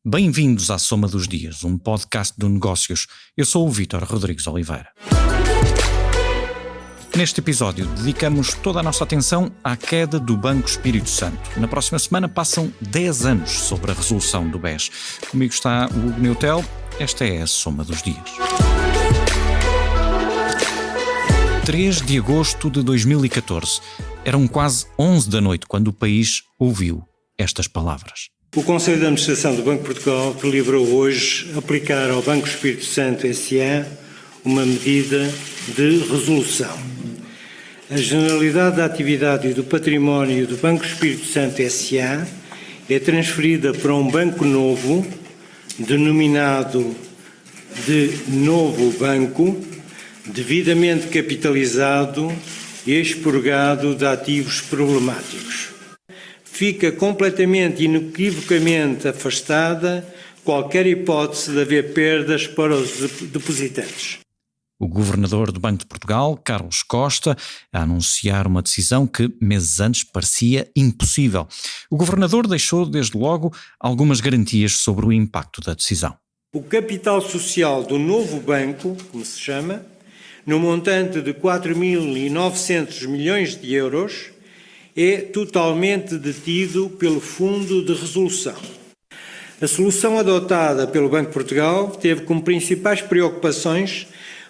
Bem-vindos à Soma dos Dias, um podcast de negócios. Eu sou o Vítor Rodrigues Oliveira. Neste episódio, dedicamos toda a nossa atenção à queda do Banco Espírito Santo. Na próxima semana passam 10 anos sobre a resolução do BES. Comigo está o Hugo Neutel. Esta é a Soma dos Dias. 3 de agosto de 2014. Eram quase 11 da noite quando o país ouviu estas palavras. O Conselho de Administração do Banco de Portugal deliberou hoje aplicar ao Banco Espírito Santo S.A. uma medida de resolução. A generalidade da atividade e do património do Banco Espírito Santo S.A. é transferida para um banco novo, denominado de Novo Banco, devidamente capitalizado e expurgado de ativos problemáticos. Fica completamente e inequivocamente afastada qualquer hipótese de haver perdas para os depositantes. O governador do Banco de Portugal, Carlos Costa, a anunciar uma decisão que meses antes parecia impossível. O governador deixou, desde logo, algumas garantias sobre o impacto da decisão. O capital social do novo banco, como se chama, no montante de 4.900 milhões de euros, é totalmente detido pelo Fundo de Resolução. A solução adotada pelo Banco de Portugal teve como principais preocupações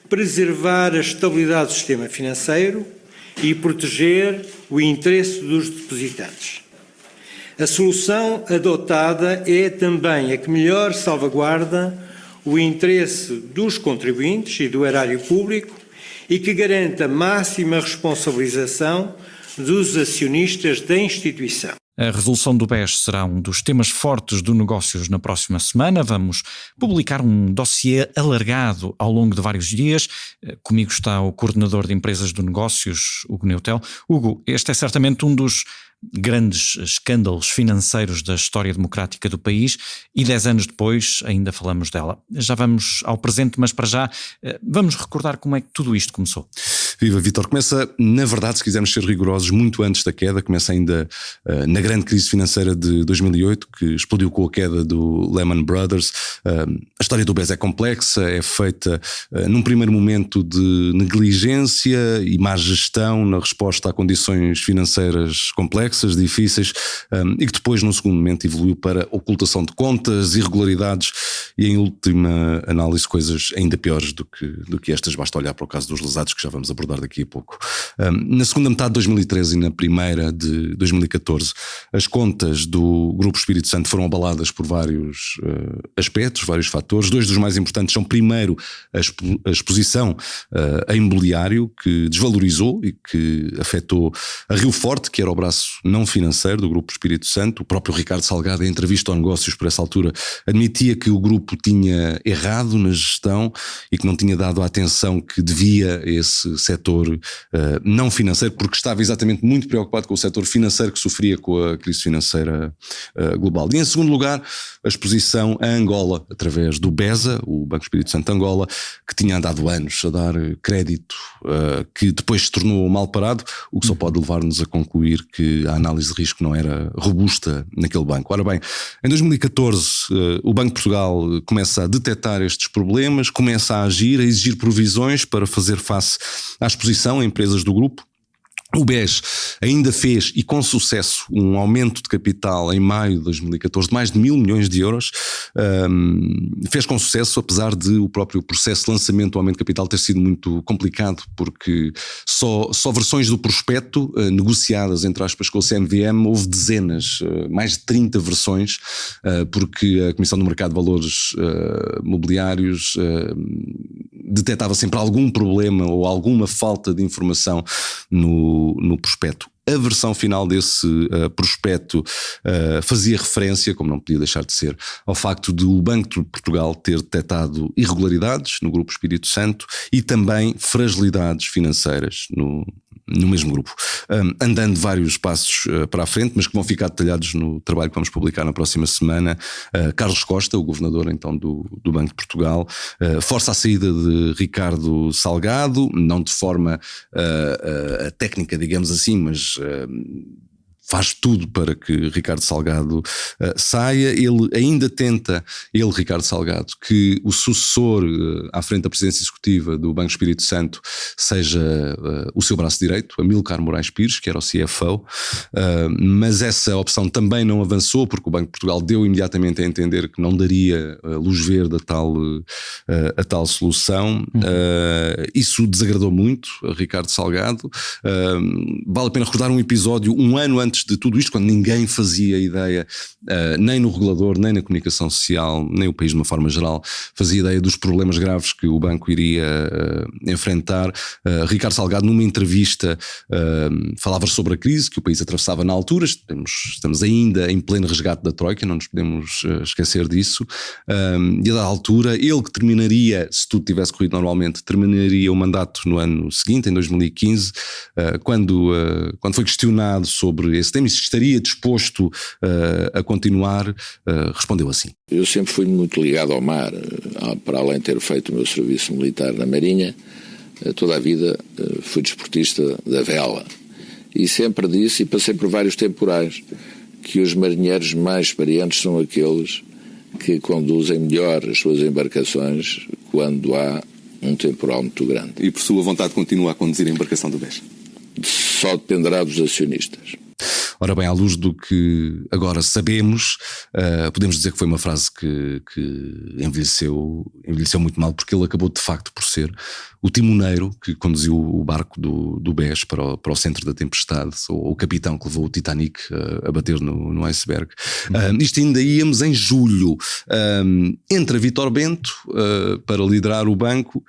preservar a estabilidade do sistema financeiro e proteger o interesse dos depositantes. A solução adotada é também a que melhor salvaguarda o interesse dos contribuintes e do erário público e que garanta máxima responsabilização dos acionistas da instituição. A resolução do BES será um dos temas fortes do Negócios na próxima semana. Vamos publicar um dossiê alargado ao longo de vários dias. Comigo está o coordenador de empresas do Negócios, Hugo Neutel. Hugo, este é certamente um dos grandes escândalos financeiros da história democrática do país e 10 anos depois ainda falamos dela. Já vamos ao presente, mas para já vamos recordar como é que tudo isto começou. Viva, Vítor. Começa, na verdade, se quisermos ser rigorosos, muito antes da queda. Começa ainda na grande crise financeira de 2008, que explodiu com a queda do Lehman Brothers. A história do BES é complexa, é feita num primeiro momento de negligência e má gestão na resposta a condições financeiras complexas, difíceis, e que depois, num segundo momento, evoluiu para ocultação de contas, irregularidades e, em última análise, coisas ainda piores do que estas. Basta olhar para o caso dos lesados, que já vamos abordar daqui a pouco. Na segunda metade de 2013 e na primeira de 2014, as contas do Grupo Espírito Santo foram abaladas por vários aspectos, vários fatores. Dois dos mais importantes são, primeiro, a exposição a imobiliário, que desvalorizou e que afetou a Rio Forte, que era o braço não financeiro do Grupo Espírito Santo. O próprio Ricardo Salgado, em entrevista ao Negócios por essa altura, admitia que o grupo tinha errado na gestão e que não tinha dado a atenção que devia a esse setor não financeiro, porque estava exatamente muito preocupado com o setor financeiro que sofria com a crise financeira global. E, em segundo lugar, a exposição a Angola, através do BESA, o Banco Espírito Santo de Angola, que tinha andado anos a dar crédito, que depois se tornou mal parado, o que só pode levar-nos a concluir que a análise de risco não era robusta naquele banco. Ora bem, em 2014 o Banco de Portugal começa a detectar estes problemas, começa a agir, a exigir provisões para fazer face à exposição a empresas do grupo. O BES ainda fez, e com sucesso, um aumento de capital em maio de 2014 de mais de 1.000 milhões de euros. Fez com sucesso, apesar de o próprio processo de lançamento do aumento de capital ter sido muito complicado, porque só versões do prospecto negociadas, entre aspas, com o CMVM, houve dezenas, mais de 30 versões, porque a Comissão do Mercado de Valores Mobiliários detectava sempre algum problema ou alguma falta de informação no prospecto. A versão final desse prospecto fazia referência, como não podia deixar de ser, ao facto de o Banco de Portugal ter detectado irregularidades no Grupo Espírito Santo e também fragilidades financeiras no mesmo grupo, andando vários passos para a frente, mas que vão ficar detalhados no trabalho que vamos publicar na próxima semana. Carlos Costa, o governador então do Banco de Portugal, força a saída de Ricardo Salgado, não de forma técnica, digamos assim, mas faz tudo para que Ricardo Salgado saia. Ele ainda tenta, Ricardo Salgado, que o sucessor à frente da presidência executiva do Banco Espírito Santo seja o seu braço direito, Amílcar Moraes Pires, que era o CFO, mas essa opção também não avançou, porque o Banco de Portugal deu imediatamente a entender que não daria luz verde a tal solução. Isso desagradou muito a Ricardo Salgado. Vale a pena recordar um episódio um ano antes de tudo isto, quando ninguém fazia ideia, nem no regulador, nem na comunicação social, nem o país de uma forma geral, fazia ideia dos problemas graves que o banco iria enfrentar. Ricardo Salgado, numa entrevista, falava sobre a crise que o país atravessava na altura. Estamos ainda em pleno resgate da Troika, não nos podemos esquecer disso. E a da altura, ele que terminaria, se tudo tivesse corrido normalmente, terminaria o mandato no ano seguinte, em 2015, quando foi questionado sobre esse tema e se estaria disposto a continuar, respondeu assim: eu sempre fui muito ligado ao mar, para além de ter feito o meu serviço militar na Marinha, toda a vida fui desportista da vela e sempre disse, e passei por vários temporais, que os marinheiros mais experientes são aqueles que conduzem melhor as suas embarcações quando há um temporal muito grande. E por sua vontade continua a conduzir a embarcação do BES? Só dependerá dos acionistas. Ora bem, à luz do que agora sabemos, podemos dizer que foi uma frase que envelheceu muito mal, porque ele acabou de facto por ser o timoneiro que conduziu o barco do BES para o centro da tempestade, ou o capitão que levou o Titanic a bater no iceberg. Isto ainda íamos em julho. Entra Vítor Bento para liderar o banco,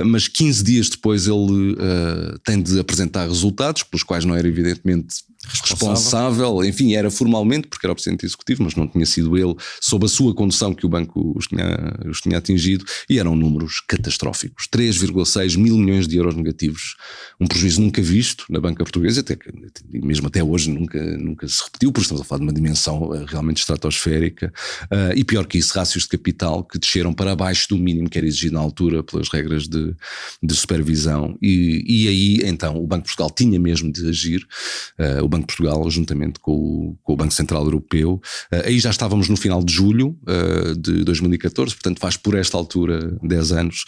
mas 15 dias depois ele tem de apresentar resultados, pelos quais não era evidentemente responsável, enfim, era formalmente porque era o presidente executivo, mas não tinha sido ele, sob a sua condução, que o banco os tinha atingido, e eram números catastróficos, 3,6 mil milhões de euros negativos, um prejuízo nunca visto na banca portuguesa, mesmo até hoje nunca se repetiu, porque estamos a falar de uma dimensão realmente estratosférica, e pior que isso, rácios de capital que desceram para abaixo do mínimo que era exigido na altura pelas regras de supervisão, e aí então o Banco de Portugal tinha mesmo de agir, o Banco de Portugal, juntamente com o Banco Central Europeu. Aí já estávamos no final de julho de 2014, portanto faz por esta altura 10 anos,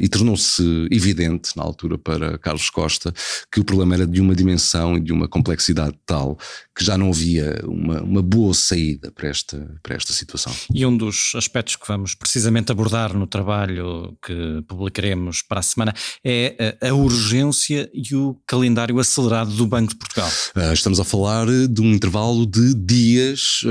e tornou-se evidente na altura para Carlos Costa que o problema era de uma dimensão e de uma complexidade tal que já não havia uma boa saída para esta situação. E um dos aspectos que vamos precisamente abordar no trabalho que publicaremos para a semana é a urgência e o calendário acelerado do Banco de Portugal. Estamos a falar de um intervalo de dias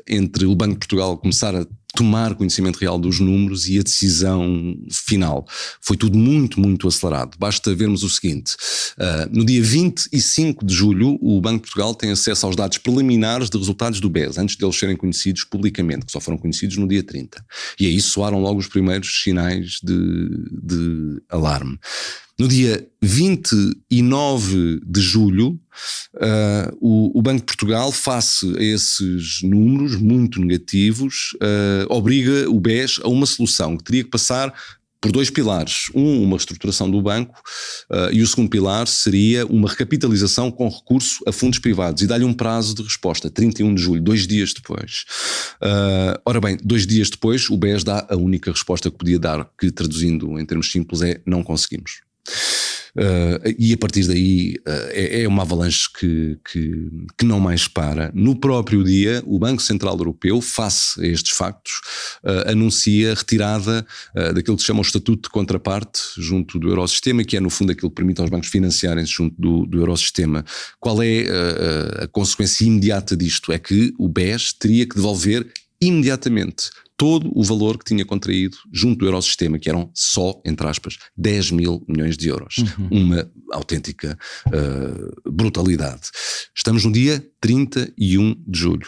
entre o Banco de Portugal começar a tomar conhecimento real dos números e a decisão final. Foi tudo muito, muito acelerado. Basta vermos o seguinte: no dia 25 de julho, o Banco de Portugal tem acesso aos dados preliminares de resultados do BES, antes deles serem conhecidos publicamente, que só foram conhecidos no dia 30. E aí soaram logo os primeiros sinais de alarme. No dia 29 de julho, o Banco de Portugal, face a esses números muito negativos, obriga o BES a uma solução que teria que passar por dois pilares. Uma reestruturação do banco, e o segundo pilar seria uma recapitalização com recurso a fundos privados, e dá-lhe um prazo de resposta, 31 de julho, 2 dias depois. Ora bem, 2 dias depois o BES dá a única resposta que podia dar, que traduzindo em termos simples é: não conseguimos. E a partir daí é uma avalanche que não mais para. No próprio dia, o Banco Central Europeu, face a estes factos, anuncia a retirada daquilo que se chama o Estatuto de Contraparte junto do Eurosistema, que é no fundo aquilo que permite aos bancos financiarem-se junto do Eurosistema. Qual é a consequência imediata disto? É que o BES teria que devolver imediatamente todo o valor que tinha contraído junto do Eurosistema, que eram só, entre aspas, 10 mil milhões de euros. Uma autêntica brutalidade. Estamos no dia 31 de julho.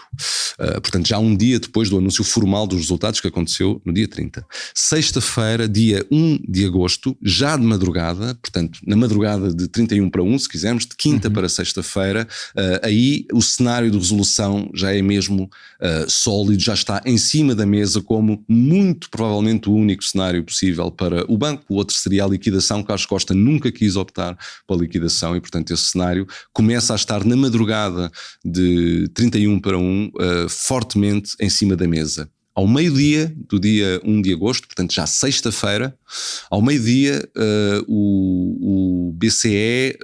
Portanto, já um dia depois do anúncio formal dos resultados, que aconteceu no dia 30. Sexta-feira, dia 1 de agosto, já de madrugada, portanto, na madrugada de 31 para 1, se quisermos, de quinta para sexta-feira, aí o cenário de resolução já é mesmo sólido, já está em cima da mesa como muito provavelmente o único cenário possível para o banco. O outro seria a liquidação. Carlos Costa nunca quis optar pela liquidação e, portanto, esse cenário começa a estar na madrugada de 31 para 1 fortemente em cima da mesa. Ao meio-dia do dia 1 de agosto, portanto já sexta-feira, ao meio-dia o BCE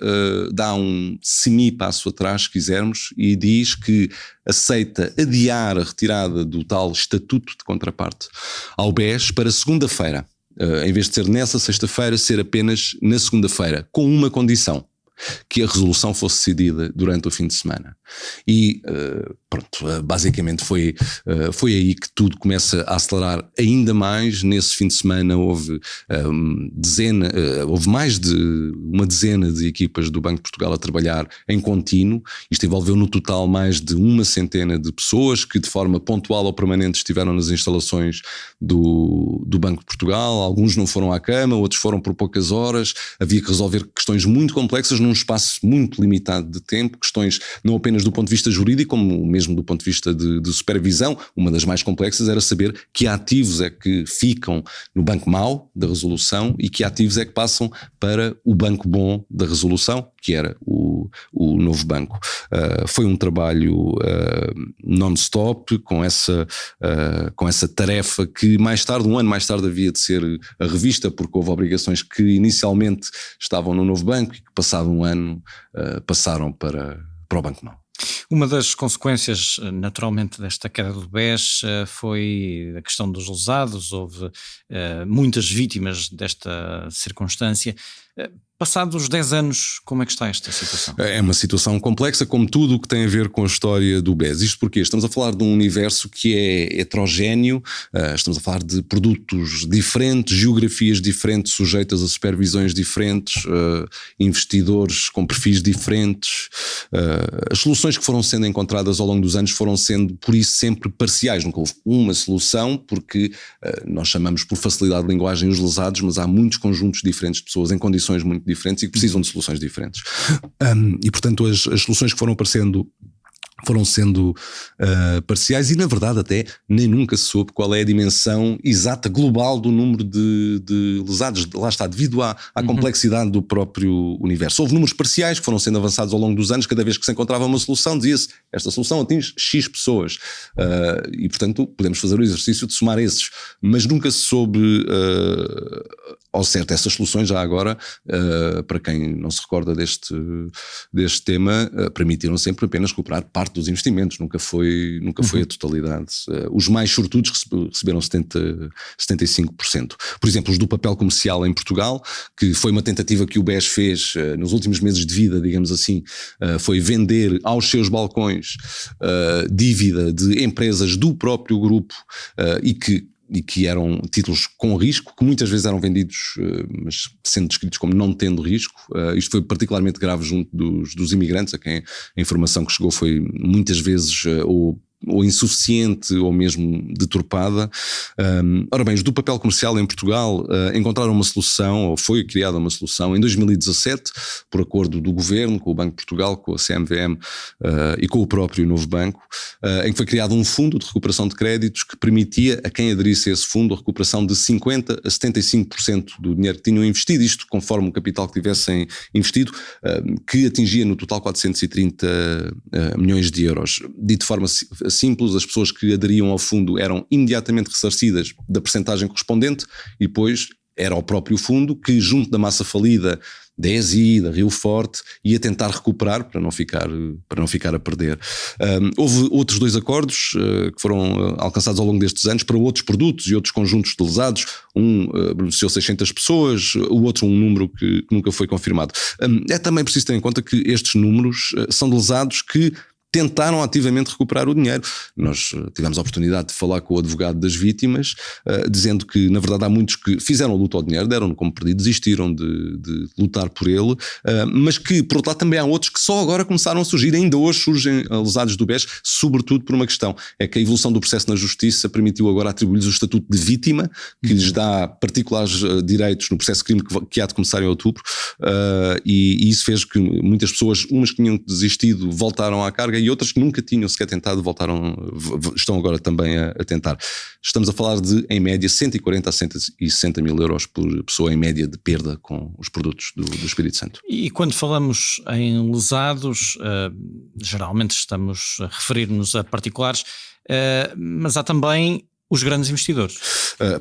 dá um semi-passo atrás, se quisermos, e diz que aceita adiar a retirada do tal estatuto de contraparte ao BES para segunda-feira. Em vez de ser nessa sexta-feira, ser apenas na segunda-feira, com uma condição: que a resolução fosse decidida durante o fim de semana. E pronto, basicamente foi aí que tudo começa a acelerar ainda mais. Nesse fim de semana houve mais de uma dezena de equipas do Banco de Portugal a trabalhar em contínuo. Isto envolveu no total mais de uma centena de pessoas que de forma pontual ou permanente estiveram nas instalações do Banco de Portugal. Alguns não foram à cama, outros foram por poucas horas. Havia que resolver questões muito complexas num espaço muito limitado de tempo, questões não apenas do ponto de vista jurídico, como mesmo do ponto de vista de supervisão. Uma das mais complexas era saber que ativos é que ficam no banco mau da resolução e que ativos é que passam para o banco bom da resolução, que era o novo banco. Foi um trabalho non-stop, com essa tarefa que um ano mais tarde havia de ser revista, porque houve obrigações que inicialmente estavam no novo banco e que passado um ano passaram para o banco mau. Uma das consequências, naturalmente, desta queda do BES foi a questão dos lesados. Houve muitas vítimas desta circunstância. Passados 10 anos, como é que está esta situação? É uma situação complexa, como tudo o que tem a ver com a história do BES. Isto porque estamos a falar de um universo que é heterogéneo, estamos a falar de produtos diferentes, geografias diferentes, sujeitas a supervisões diferentes, investidores com perfis diferentes. As soluções que foram sendo encontradas ao longo dos anos foram sendo, por isso, sempre parciais. Nunca houve uma solução, porque nós chamamos por facilidade de linguagem os lesados, mas há muitos conjuntos diferentes de pessoas em condições muito diferentes e que precisam de soluções diferentes. E portanto as soluções que foram aparecendo foram sendo parciais e na verdade até nem nunca se soube qual é a dimensão exata global do número de lesados, lá está, devido à complexidade do próprio universo. Houve números parciais que foram sendo avançados ao longo dos anos. Cada vez que se encontrava uma solução dizia-se: esta solução atinge X pessoas, e portanto podemos fazer o exercício de somar esses, mas nunca se soube ao certo. Essas soluções já agora, para quem não se recorda deste tema, permitiram sempre apenas recuperar parte dos investimentos, nunca foi a totalidade. Os mais sortudos receberam 75%. Por exemplo, os do papel comercial em Portugal, que foi uma tentativa que o BES fez nos últimos meses de vida, digamos assim, foi vender aos seus balcões dívida de empresas do próprio grupo e que eram títulos com risco, que muitas vezes eram vendidos, mas sendo descritos como não tendo risco. Isto foi particularmente grave junto dos imigrantes, a quem a informação que chegou foi muitas vezes ou insuficiente ou mesmo deturpada. Ora bem, os do papel comercial em Portugal encontraram uma solução, ou foi criada uma solução em 2017, por acordo do Governo, com o Banco de Portugal, com a CMVM e com o próprio novo banco, em que foi criado um fundo de recuperação de créditos que permitia a quem aderisse a esse fundo a recuperação de 50% a 75% do dinheiro que tinham investido, isto conforme o capital que tivessem investido, que atingia no total 430 milhões de euros. Dito de forma simples, as pessoas que aderiam ao fundo eram imediatamente ressarcidas da percentagem correspondente e depois era o próprio fundo que, junto da massa falida da ESI, da Rio Forte, ia tentar recuperar para não ficar a perder. Houve outros 2 acordos que foram alcançados ao longo destes anos para outros produtos e outros conjuntos de lesados. Um beneficiou 600 pessoas, o outro um número que nunca foi confirmado. É também preciso ter em conta que estes números são de lesados que tentaram ativamente recuperar o dinheiro. Nós tivemos a oportunidade de falar com o advogado das vítimas, dizendo que, na verdade, há muitos que fizeram a luta ao dinheiro, deram-no como perdido, desistiram de lutar por ele, mas que, por outro lado, também há outros que só agora começaram a surgir, ainda hoje surgem lesados do BES, sobretudo por uma questão, é que a evolução do processo na justiça permitiu agora atribuir-lhes o estatuto de vítima, que lhes dá particulares direitos no processo de crime que há de começar em outubro, e isso fez que muitas pessoas, umas que tinham desistido, voltaram à carga, e outras que nunca tinham sequer tentado estão agora também a tentar. Estamos a falar de, em média, 140 a 160 mil euros por pessoa em média de perda com os produtos do Espírito Santo. E quando falamos em lesados, geralmente estamos a referir-nos a particulares, mas há também os grandes investidores.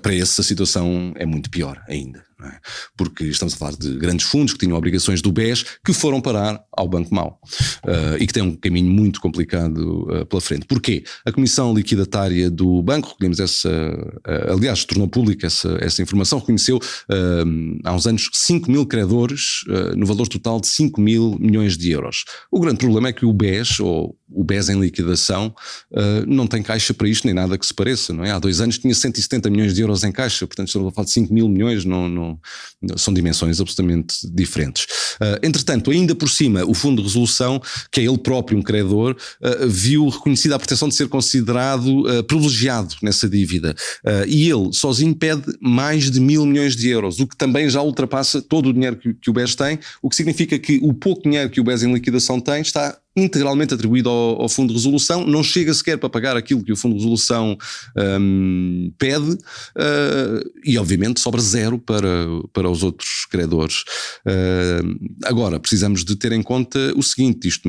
Para esses a situação é muito pior ainda, não é? Porque estamos a falar de grandes fundos que tinham obrigações do BES que foram parar ao Banco Mau, e que têm um caminho muito complicado pela frente. Porquê? A Comissão Liquidatária do Banco, recolhemos aliás, tornou pública essa informação, reconheceu há uns anos 5 mil credores no valor total de 5 mil milhões de euros. O grande problema é que o BES, ou o BES em liquidação, não tem caixa para isto nem nada que se pareça, não é? Há 2 anos tinha 170 milhões de euros em caixa, portanto estamos a falar de 5 mil milhões, não, são dimensões absolutamente diferentes. Entretanto, ainda por cima, o Fundo de Resolução, que é ele próprio um credor, viu reconhecida a pretensão de ser considerado privilegiado nessa dívida, e ele sozinho pede mais de 1.000 milhões de euros, o que também já ultrapassa todo o dinheiro que o BES tem, o que significa que o pouco dinheiro que o BES em liquidação tem está integralmente atribuído ao Fundo de Resolução, não chega sequer para pagar aquilo que o Fundo de Resolução pede, e obviamente sobra zero para os outros credores. Agora, precisamos de ter em conta o seguinte, isto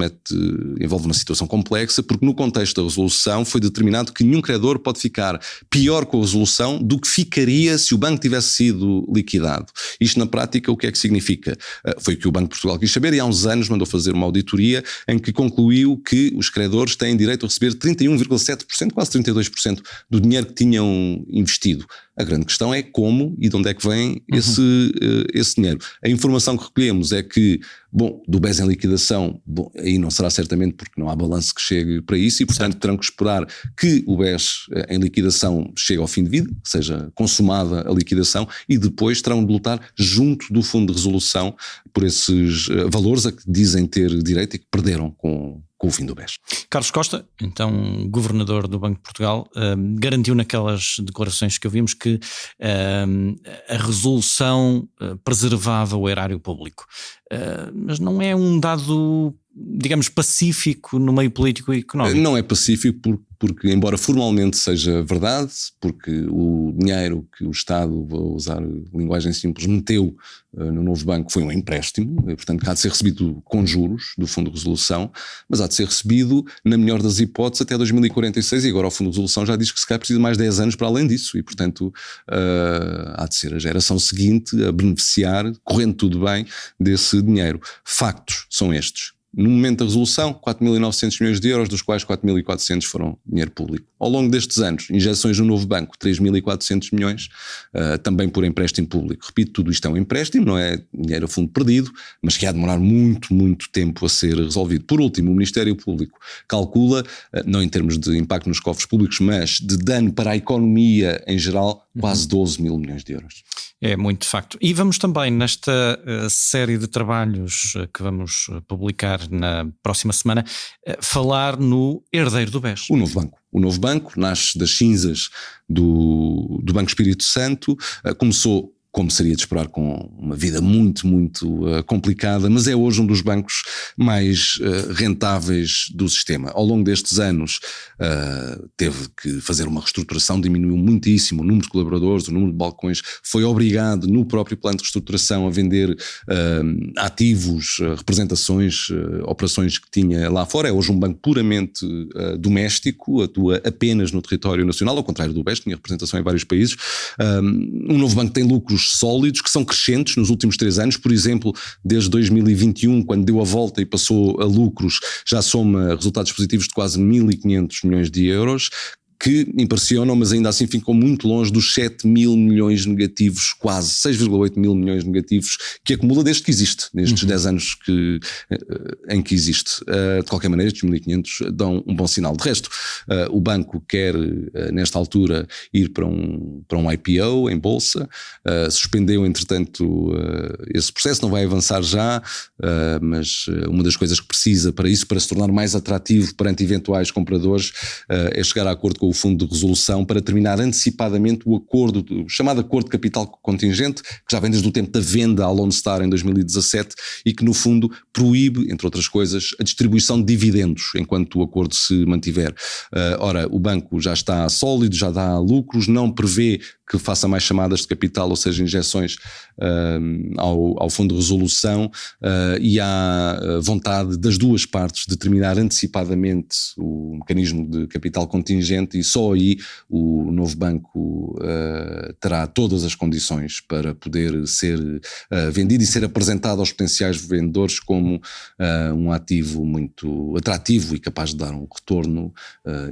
envolve uma situação complexa, porque no contexto da resolução foi determinado que nenhum credor pode ficar pior com a resolução do que ficaria se o banco tivesse sido liquidado. Isto na prática o que é que significa? Foi o que o Banco de Portugal quis saber e há uns anos mandou fazer uma auditoria em que concluiu que os credores têm direito a receber 31,7%, quase 32% do dinheiro que tinham investido. A grande questão é como e de onde é que vem esse dinheiro. A informação que recolhemos é que, do BES em liquidação, aí não será certamente porque não há balanço que chegue para isso e, portanto, terão que esperar que o BES em liquidação chegue ao fim de vida, seja consumada a liquidação, e depois terão de lutar junto do Fundo de Resolução por esses valores a que dizem ter direito e que perderam com o fim do BES. Carlos Costa, então governador do Banco de Portugal, garantiu naquelas declarações que ouvimos que a resolução preservava o erário público. Mas não é um dado, digamos, pacífico no meio político e económico? Não é pacífico porque embora formalmente seja verdade, porque o dinheiro que o Estado, vou usar linguagem simples, meteu no novo banco foi um empréstimo, portanto que há de ser recebido com juros do Fundo de Resolução, mas há de ser recebido, na melhor das hipóteses, até 2046, e agora o Fundo de Resolução já diz que se calhar precisa de mais 10 anos para além disso, e portanto há de ser a geração seguinte a beneficiar, correndo tudo bem, desse dinheiro. Factos são estes. No momento da resolução, 4.900 milhões de euros, dos quais 4.400 foram dinheiro público. Ao longo destes anos, injeções no novo banco, 3.400 milhões, também por empréstimo público. Repito, tudo isto é um empréstimo, não é dinheiro a fundo perdido, mas que há de demorar muito, muito tempo a ser resolvido. Por último, o Ministério Público calcula, não em termos de impacto nos cofres públicos, mas de dano para a economia em geral, quase 12 mil milhões de euros. É muito de facto. E vamos também nesta série de trabalhos que vamos publicar na próxima semana, falar no herdeiro do BES. O novo banco. O novo banco nasce das cinzas do Banco Espírito Santo, começou, como seria de esperar, com uma vida muito, muito complicada, mas é hoje um dos bancos mais rentáveis do sistema. Ao longo destes anos teve que fazer uma reestruturação, diminuiu muitíssimo o número de colaboradores, o número de balcões, foi obrigado no próprio plano de reestruturação a vender ativos, representações, operações que tinha lá fora. É hoje um banco puramente doméstico, atua apenas no território nacional, ao contrário do BES, tinha representação em vários países. Um novo banco tem lucros sólidos, que são crescentes nos últimos 3 anos, por exemplo, desde 2021, quando deu a volta e passou a lucros, já soma resultados positivos de quase 1.500 milhões de euros, que impressionam, mas ainda assim ficam muito longe dos 7 mil milhões negativos, quase 6,8 mil milhões negativos, que acumula desde que existe, nestes 10 anos em que existe. De qualquer maneira, estes 1.500 dão um bom sinal. De resto, o banco quer, nesta altura, ir para um IPO em bolsa, suspendeu, entretanto, esse processo, não vai avançar já, mas uma das coisas que precisa para isso, para se tornar mais atrativo perante eventuais compradores, é chegar a acordo com o Fundo de Resolução para terminar antecipadamente o acordo, o chamado Acordo de Capital Contingente, que já vem desde o tempo da venda à Lone Star em 2017 e que no fundo proíbe, entre outras coisas, a distribuição de dividendos enquanto o acordo se mantiver. Ora, o banco já está sólido, já dá lucros, não prevê que faça mais chamadas de capital, ou seja, injeções ao Fundo de Resolução, e há vontade das duas partes de terminar antecipadamente o mecanismo de capital contingente, e só aí o novo banco terá todas as condições para poder ser vendido e ser apresentado aos potenciais vendedores como um ativo muito atrativo e capaz de dar um retorno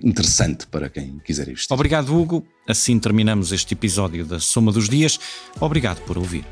interessante para quem quiser investir. Obrigado, Hugo. Assim terminamos este episódio da Soma dos Dias. Obrigado por ouvir.